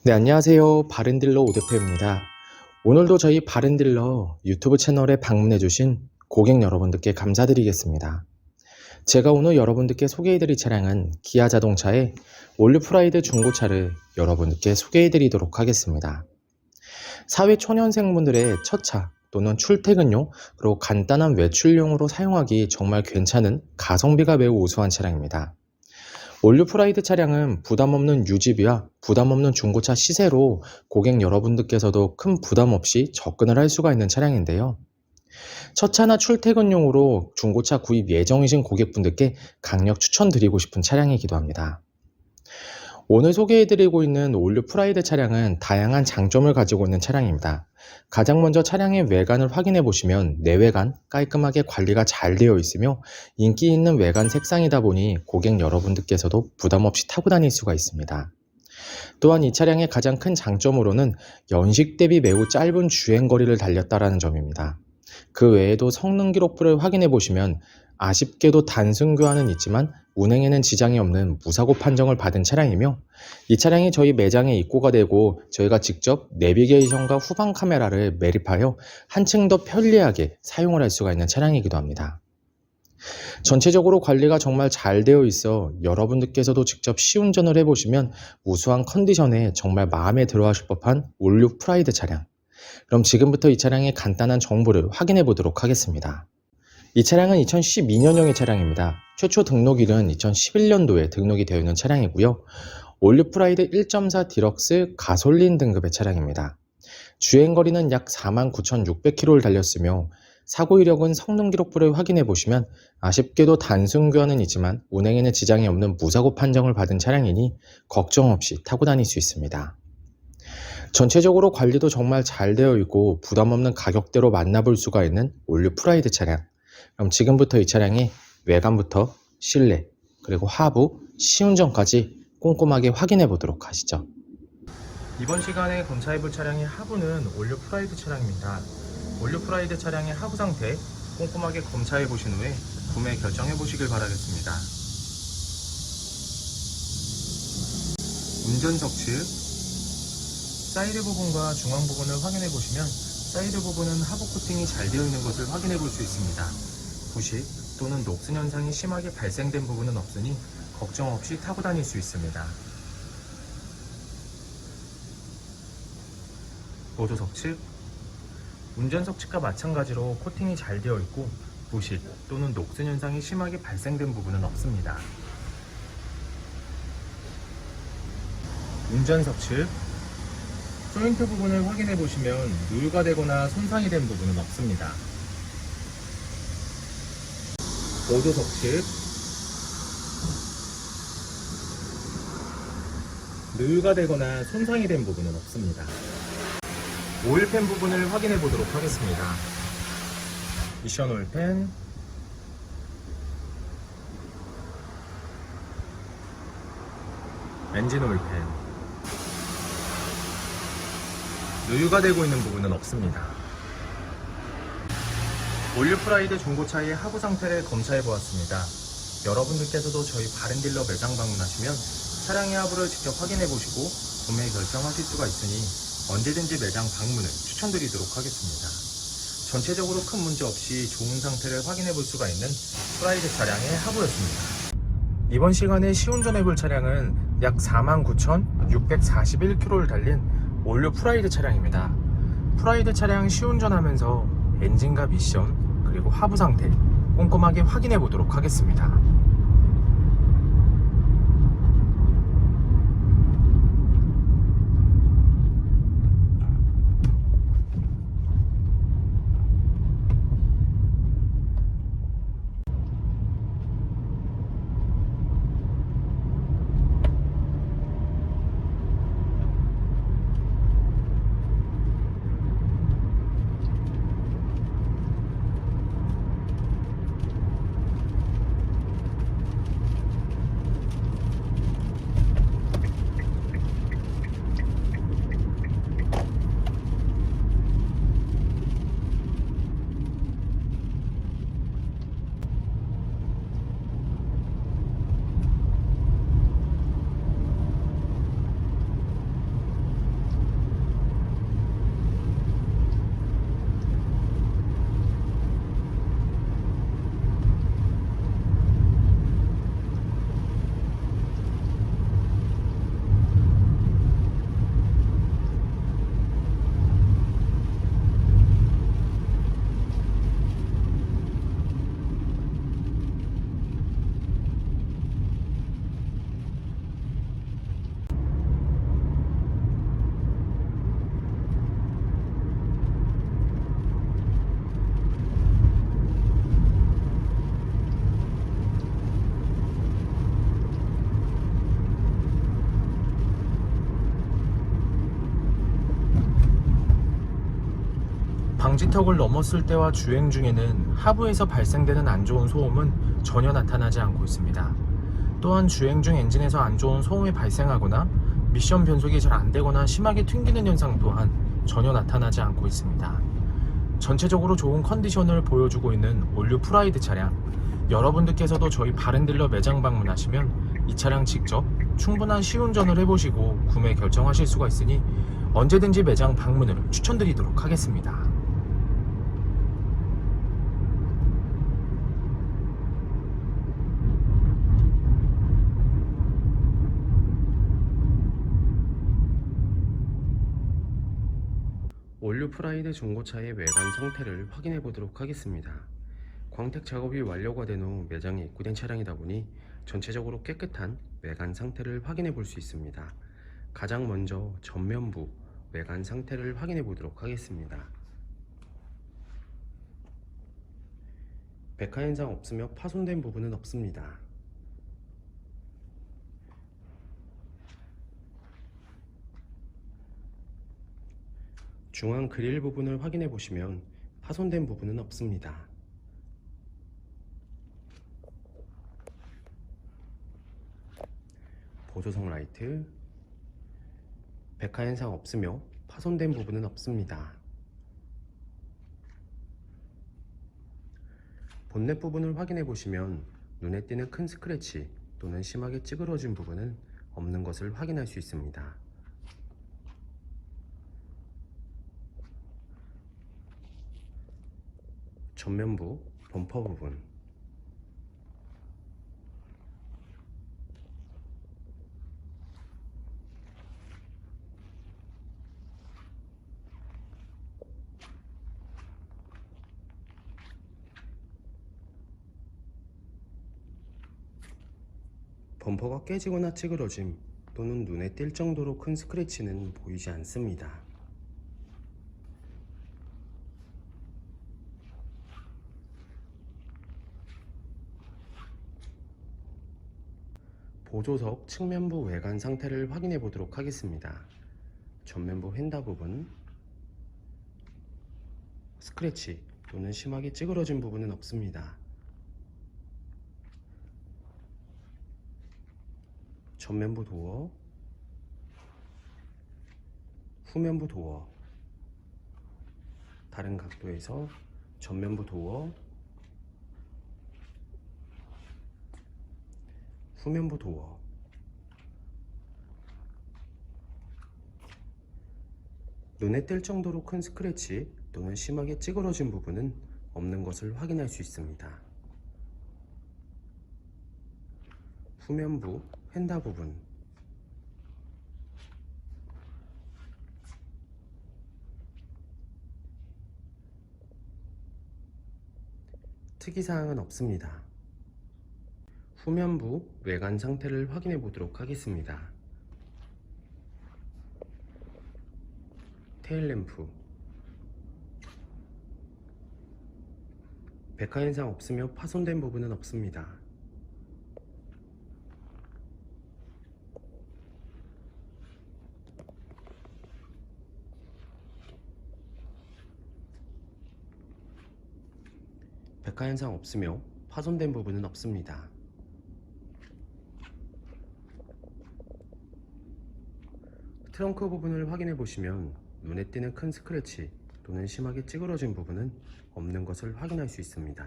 네, 안녕하세요. 바른딜러 오대표입니다. 오늘도 저희 바른딜러 유튜브 채널에 방문해주신 고객 여러분들께 감사드리겠습니다. 제가 오늘 여러분들께 소개해드릴 차량은 기아 자동차의 올류 프라이드 중고차를 여러분들께 소개해드리도록 하겠습니다. 사회 초년생분들의 첫 차 또는 출퇴근용 그리고 간단한 외출용으로 사용하기 정말 괜찮은 가성비가 매우 우수한 차량입니다. 올류 프라이드 차량은 부담없는 유지비와 부담없는 중고차 시세로 고객 여러분들께서도 큰 부담 없이 접근을 할 수가 있는 차량인데요. 첫 차나 출퇴근용으로 중고차 구입 예정이신 고객분들께 강력 추천드리고 싶은 차량이기도 합니다. 오늘 소개해드리고 있는 올류 프라이드 차량은 다양한 장점을 가지고 있는 차량입니다. 가장 먼저 차량의 외관을 확인해 보시면 내외관 깔끔하게 관리가 잘 되어 있으며 인기 있는 외관 색상이다 보니 고객 여러분들께서도 부담 없이 타고 다닐 수가 있습니다. 또한 이 차량의 가장 큰 장점으로는 연식 대비 매우 짧은 주행거리를 달렸다는 점입니다. 그 외에도 성능 기록부를 확인해 보시면 아쉽게도 단순 교환은 있지만 운행에는 지장이 없는 무사고 판정을 받은 차량이며 이 차량이 저희 매장에 입고가 되고 저희가 직접 내비게이션과 후방 카메라를 매립하여 한층 더 편리하게 사용을 할 수가 있는 차량이기도 합니다. 전체적으로 관리가 정말 잘 되어 있어 여러분들께서도 직접 시운전을 해보시면 우수한 컨디션에 정말 마음에 들어 하실 법한 올류 프라이드 차량. 그럼 지금부터 이 차량의 간단한 정보를 확인해 보도록 하겠습니다. 이 차량은 2012년형의 차량입니다. 최초 등록일은 2011년도에 등록이 되어 있는 차량이고요. 올류 프라이드 1.4 디럭스 가솔린 등급의 차량입니다. 주행거리는 약 49,600km를 달렸으며 사고 이력은 성능 기록부를 확인해 보시면 아쉽게도 단순 교환은 있지만 운행에는 지장이 없는 무사고 판정을 받은 차량이니 걱정 없이 타고 다닐 수 있습니다. 전체적으로 관리도 정말 잘 되어 있고 부담 없는 가격대로 만나볼 수가 있는 올류 프라이드 차량. 그럼 지금부터 이 차량의 외관부터 실내 그리고 하부, 시운전까지 꼼꼼하게 확인해 보도록 하시죠. 이번 시간에 검사해볼 차량의 하부는 올류 프라이드 차량입니다. 올류 프라이드 차량의 하부 상태 꼼꼼하게 검사해 보신 후에 구매 결정해 보시길 바라겠습니다. 운전석 측 사이드 부분과 중앙 부분을 확인해 보시면 사이드 부분은 하부 코팅이 잘 되어 있는 것을 확인해 볼 수 있습니다. 부식 또는 녹슨 현상이 심하게 발생된 부분은 없으니 걱정 없이 타고 다닐 수 있습니다. 보조석 측 운전석 측과 마찬가지로 코팅이 잘 되어 있고 부식 또는 녹슨 현상이 심하게 발생된 부분은 없습니다. 운전석 측 조인트 부분을 확인해 보시면 누유가 되거나 손상이 된 부분은 없습니다. 보조석 측 누유가 되거나 손상이 된 부분은 없습니다. 오일팬 부분을 확인해 보도록 하겠습니다. 미션 오일팬, 엔진 오일팬, 누유가 되고 있는 부분은 없습니다. 올류 프라이드 중고차의 하부 상태를 검사해 보았습니다. 여러분들께서도 저희 바른딜러 매장 방문하시면 차량의 하부를 직접 확인해 보시고 구매 결정하실 수가 있으니 언제든지 매장 방문을 추천드리도록 하겠습니다. 전체적으로 큰 문제 없이 좋은 상태를 확인해 볼 수가 있는 프라이드 차량의 하부였습니다. 이번 시간에 시운전해 볼 차량은 약 49,641km를 달린 올류 프라이드 차량입니다. 프라이드 차량 시운전하면서 엔진과 미션 그리고 하부 상태 꼼꼼하게 확인해 보도록 하겠습니다. 방지턱을 넘었을 때와 주행 중에는 하부에서 발생되는 안 좋은 소음은 전혀 나타나지 않고 있습니다. 또한 주행 중 엔진에서 안 좋은 소음이 발생하거나 미션 변속이 잘 안되거나 심하게 튕기는 현상 또한 전혀 나타나지 않고 있습니다. 전체적으로 좋은 컨디션을 보여주고 있는 올류 프라이드 차량, 여러분들께서도 저희 바른딜러 매장 방문하시면 이 차량 직접 충분한 시운전을 해보시고 구매 결정하실 수가 있으니 언제든지 매장 방문을 추천드리도록 하겠습니다. 올류 프라이드 중고차의 외관 상태를 확인해 보도록 하겠습니다. 광택 작업이 완료가 된 후 매장에 입고된 차량이다 보니 전체적으로 깨끗한 외관 상태를 확인해 볼 수 있습니다. 가장 먼저 전면부 외관 상태를 확인해 보도록 하겠습니다. 백화 현상 없으며 파손된 부분은 없습니다. 중앙 그릴 부분을 확인해 보시면 파손된 부분은 없습니다. 보조석 라이트, 백화 현상 없으며 파손된 부분은 없습니다. 본넷 부분을 확인해 보시면 눈에 띄는 큰 스크래치 또는 심하게 찌그러진 부분은 없는 것을 확인할 수 있습니다. 전면부 범퍼 부분, 범퍼가 깨지거나 찌그러짐 또는 눈에 띌 정도로 큰 스크래치는 보이지 않습니다. 보조석 측면부 외관 상태를 확인해 보도록 하겠습니다. 전면부 휀다 부분, 스크래치 또는 심하게 찌그러진 부분은 없습니다. 전면부 도어, 후면부 도어, 다른 각도에서 전면부 도어, 후면부 도어, 눈에 띌 정도로 큰 스크래치 또는 심하게 찌그러진 부분은 없는 것을 확인할 수 있습니다. 후면부 휀다 부분, 특이사항은 없습니다. 후면부 외관 상태를 확인해 보도록 하겠습니다. 테일램프, 백화 현상 없으며 파손된 부분은 없습니다. 백화 현상 없으며 파손된 부분은 없습니다. 트렁크 부분을 확인해 보시면 눈에 띄는 큰 스크래치 또는 심하게 찌그러진 부분은 없는 것을 확인할 수 있습니다.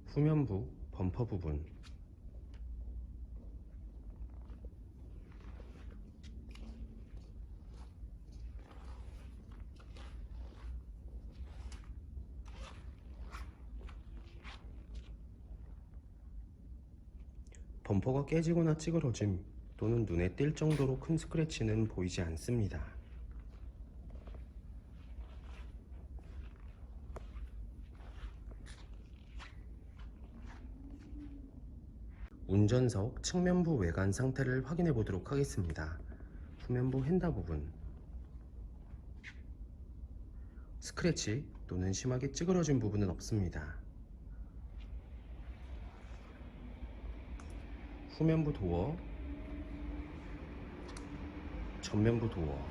후면부 범퍼 부분, 범퍼가 깨지거나 찌그러짐 또는 눈에 띌 정도로 큰 스크래치는 보이지 않습니다. 운전석 측면부 외관 상태를 확인해 보도록 하겠습니다. 후면부 휀다 부분, 스크래치 또는 심하게 찌그러진 부분은 없습니다. 후면부 도어, 전면부 도어,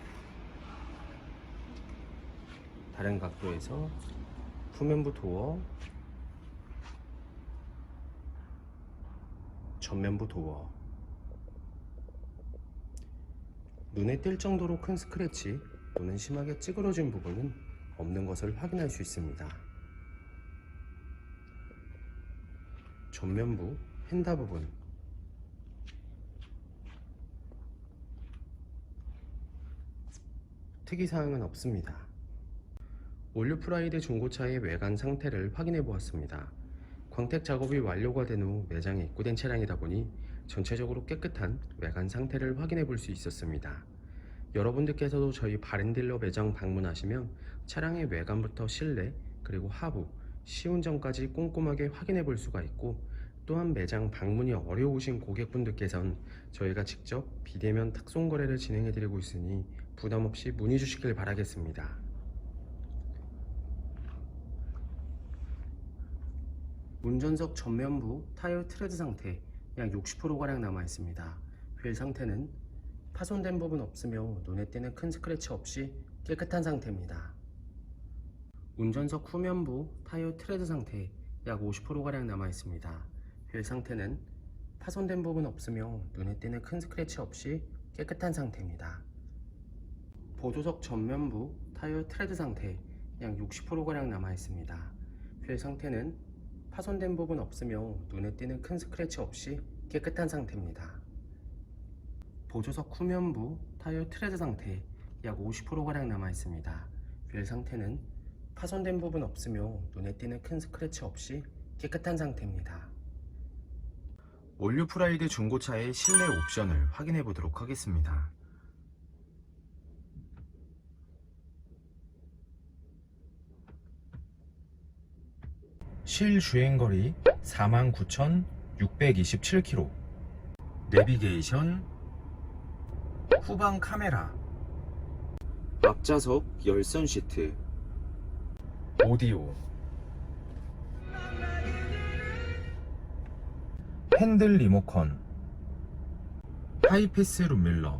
다른 각도에서 후면부 도어, 전면부 도어. 눈에 띌 정도로 큰 스크래치 또는 심하게 찌그러진 부분은 없는 것을 확인할 수 있습니다. 전면부 휀다 부분, 특이사항은 없습니다. 올류프라이드 중고차의 외관 상태를 확인해 보았습니다. 광택 작업이 완료가 된 후 매장에 입고된 차량이다 보니 전체적으로 깨끗한 외관 상태를 확인해 볼 수 있었습니다. 여러분들께서도 저희 바렌딜러 매장 방문하시면 차량의 외관부터 실내 그리고 하부, 시운전까지 꼼꼼하게 확인해 볼 수가 있고, 또한 매장 방문이 어려우신 고객분들께서는 저희가 직접 비대면 탁송 거래를 진행해 드리고 있으니 부담 없이 문의 주시길 바라겠습니다. 운전석 전면부 타이어 트레드 상태 약 60%가량 남아 있습니다. 휠 상태는 파손된 부분 없으며 눈에 띄는 큰 스크래치 없이 깨끗한 상태입니다. 운전석 후면부 타이어 트레드 상태 약 50%가량 남아 있습니다. 휠 상태는 파손된 부분 없으며 눈에 띄는 큰 스크래치 없이 깨끗한 상태입니다. 보조석 전면부 타이어 트레드 상태 약 60%가량 남아 있습니다. 휠 상태는 파손된 부분 없으며 눈에 띄는 큰 스크래치 없이 깨끗한 상태입니다. 보조석 후면부 타이어 트레드 상태 약 50%가량 남아 있습니다. 휠 상태는 파손된 부분 없으며 눈에 띄는 큰 스크래치 없이 깨끗한 상태입니다. 올류프라이드 중고차의 실내 옵션을 확인해 보도록 하겠습니다. 실주행거리 49,627km, 내비게이션, 후방 카메라, 앞좌석 열선 시트, 오디오, 핸들 리모컨, 하이패스 룸밀러,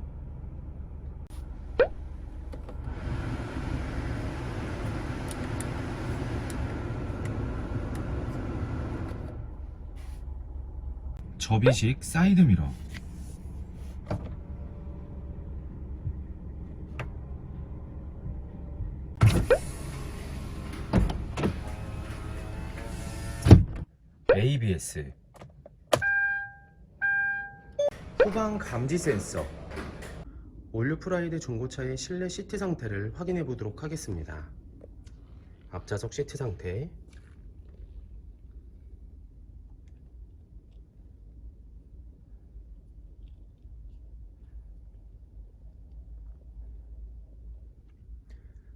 접이식 사이드미러, ABS, 후방 감지 센서. 올류프라이드 중고차의 실내 시트 상태를 확인해 보도록 하겠습니다. 앞좌석 시트 상태,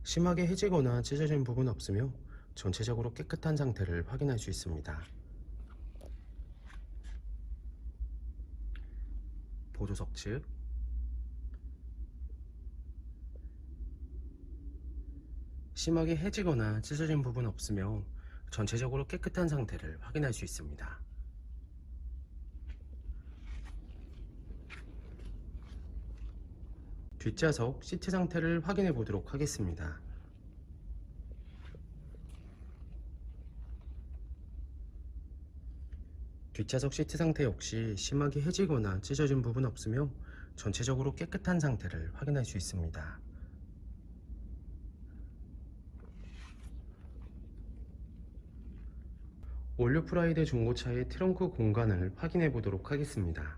심하게 해지거나 찢어진 부분 없으며 전체적으로 깨끗한 상태를 확인할 수 있습니다. 보조석 측, 심하게 해지거나 찢어진 부분 없으며 전체적으로 깨끗한 상태를 확인할 수 있습니다. 뒷좌석 시트 상태를 확인해 보도록 하겠습니다. 뒷좌석 시트 상태 역시 심하게 해지거나 찢어진 부분 없으며 전체적으로 깨끗한 상태를 확인할 수 있습니다. 올류프라이드 중고차의 트렁크 공간을 확인해 보도록 하겠습니다.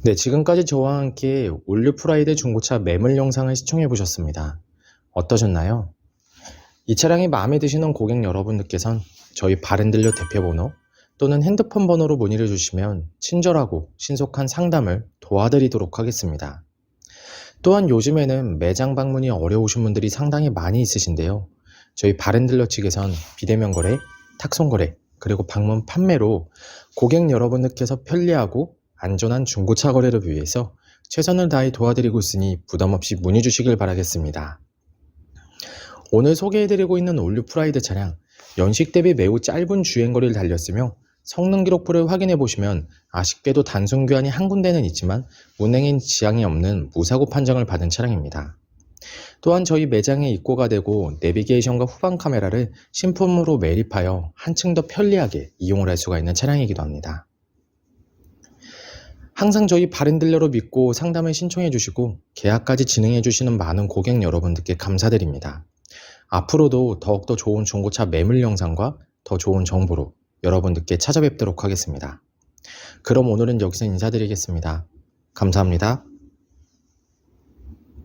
네, 지금까지 저와 함께 올류 프라이드 중고차 매물 영상을 시청해 보셨습니다. 어떠셨나요? 이 차량이 마음에 드시는 고객 여러분들께선 저희 바렌딜러 대표번호 또는 핸드폰 번호로 문의를 주시면 친절하고 신속한 상담을 도와드리도록 하겠습니다. 또한 요즘에는 매장 방문이 어려우신 분들이 상당히 많이 있으신데요. 저희 바렌딜러 측에선 비대면 거래, 탁송 거래, 그리고 방문 판매로 고객 여러분들께서 편리하고 안전한 중고차 거래를 위해서 최선을 다해 도와드리고 있으니 부담 없이 문의 주시길 바라겠습니다. 오늘 소개해드리고 있는 올류 프라이드 차량, 연식 대비 매우 짧은 주행거리를 달렸으며 성능 기록부를 확인해 보시면 아쉽게도 단순 교환이 한 군데는 있지만 운행엔 지장이 없는 무사고 판정을 받은 차량입니다. 또한 저희 매장에 입고가 되고 내비게이션과 후방 카메라를 신품으로 매립하여 한층 더 편리하게 이용을 할 수가 있는 차량이기도 합니다. 항상 저희 바렌딜러로 믿고 상담을 신청해 주시고 계약까지 진행해 주시는 많은 고객 여러분들께 감사드립니다. 앞으로도 더욱더 좋은 중고차 매물 영상과 더 좋은 정보로 여러분들께 찾아뵙도록 하겠습니다. 그럼 오늘은 여기서 인사드리겠습니다. 감사합니다.